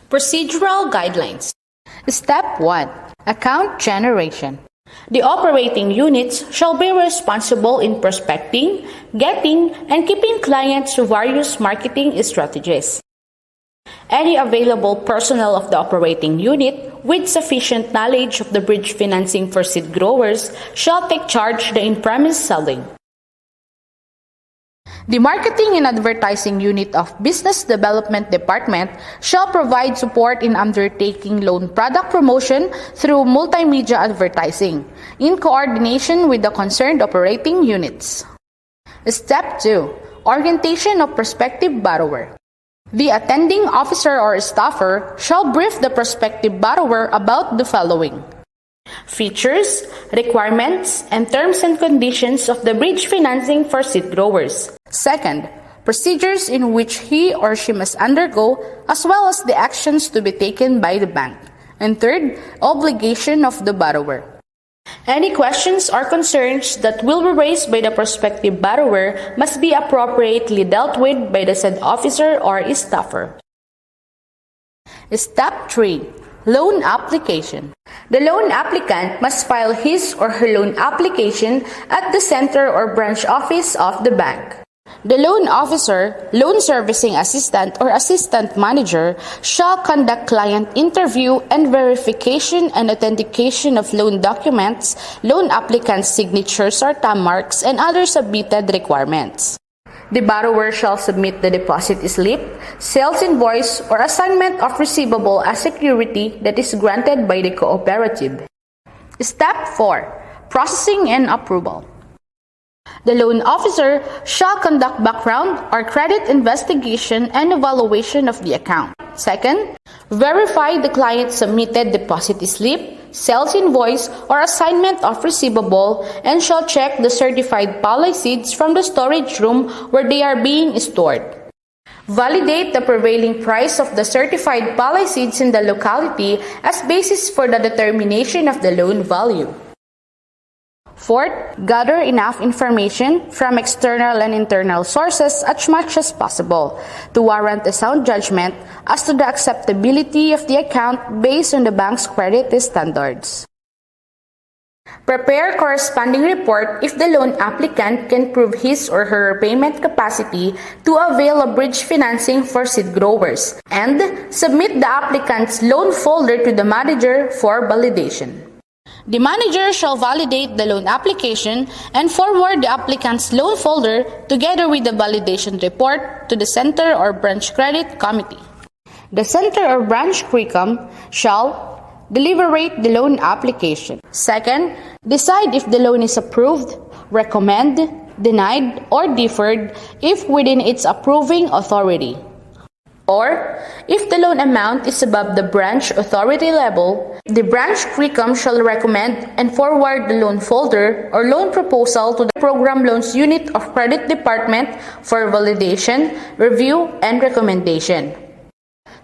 Procedural guidelines. Step 1. Account generation. The operating units shall be responsible in prospecting, getting, and keeping clients through various marketing strategies. Any available personnel of the operating unit with sufficient knowledge of the bridge financing for seed growers shall take charge the in-premise selling. The Marketing and Advertising Unit of Business Development Department shall provide support in undertaking loan product promotion through multimedia advertising, in coordination with the concerned operating units. Step 2. Orientation of prospective borrower. The attending officer or staffer shall brief the prospective borrower about the following: features, requirements, and terms and conditions of the bridge financing for seed growers. Second, procedures in which he or she must undergo, as well as the actions to be taken by the bank. And third, obligation of the borrower. Any questions or concerns that will be raised by the prospective borrower must be appropriately dealt with by the said officer or staffer. Step 3. Loan application. The loan applicant must file his or her loan application at the center or branch office of the bank. The loan officer, loan servicing assistant, or assistant manager shall conduct client interview and verification and authentication of loan documents, loan applicant's signatures or thumb marks, and other submitted requirements. The borrower shall submit the deposit slip, sales invoice, or assignment of receivable as security that is granted by the cooperative. Step 4. Processing and approval. The loan officer shall conduct background or credit investigation and evaluation of the account. Second, verify the client's submitted deposit slip, sales invoice, or assignment of receivable, and shall check the certified palay seeds from the storage room where they are being stored. Validate the prevailing price of the certified palay seeds in the locality as basis for the determination of the loan value. Fourth, gather enough information from external and internal sources as much as possible to warrant a sound judgment as to the acceptability of the account based on the bank's credit standards. Prepare corresponding report if the loan applicant can prove his or her payment capacity to avail of bridge financing for seed growers, and submit the applicant's loan folder to the manager for validation. The manager shall validate the loan application and forward the applicant's loan folder together with the validation report to the Center or Branch Credit Committee. The Center or Branch CRECOM shall deliberate the loan application. Second, decide if the loan is approved, recommend, denied, or deferred if within its approving authority. Or, if the loan amount is above the branch authority level, the branch CRECOM shall recommend and forward the loan folder or loan proposal to the Program Loans Unit of Credit Department for validation, review, and recommendation.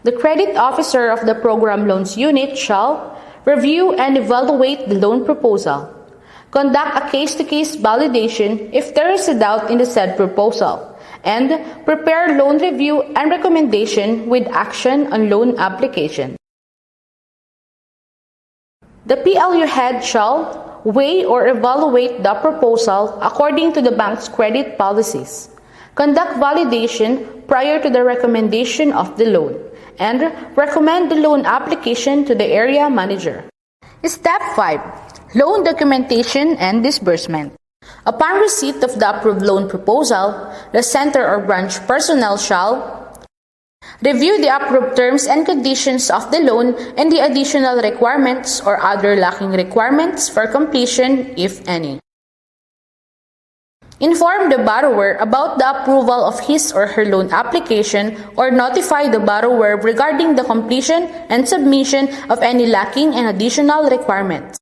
The credit officer of the Program Loans Unit shall review and evaluate the loan proposal, conduct a case-to-case validation if there is a doubt in the said proposal, and prepare loan review and recommendation with action on loan application. The PLU head shall weigh or evaluate the proposal according to the bank's credit policies, conduct validation prior to the recommendation of the loan, and recommend the loan application to the area manager. Step 5. Loan documentation and disbursement. Upon receipt of the approved loan proposal, the center or branch personnel shall review the approved terms and conditions of the loan and the additional requirements or other lacking requirements for completion, if any. Inform the borrower about the approval of his or her loan application or notify the borrower regarding the completion and submission of any lacking and additional requirements.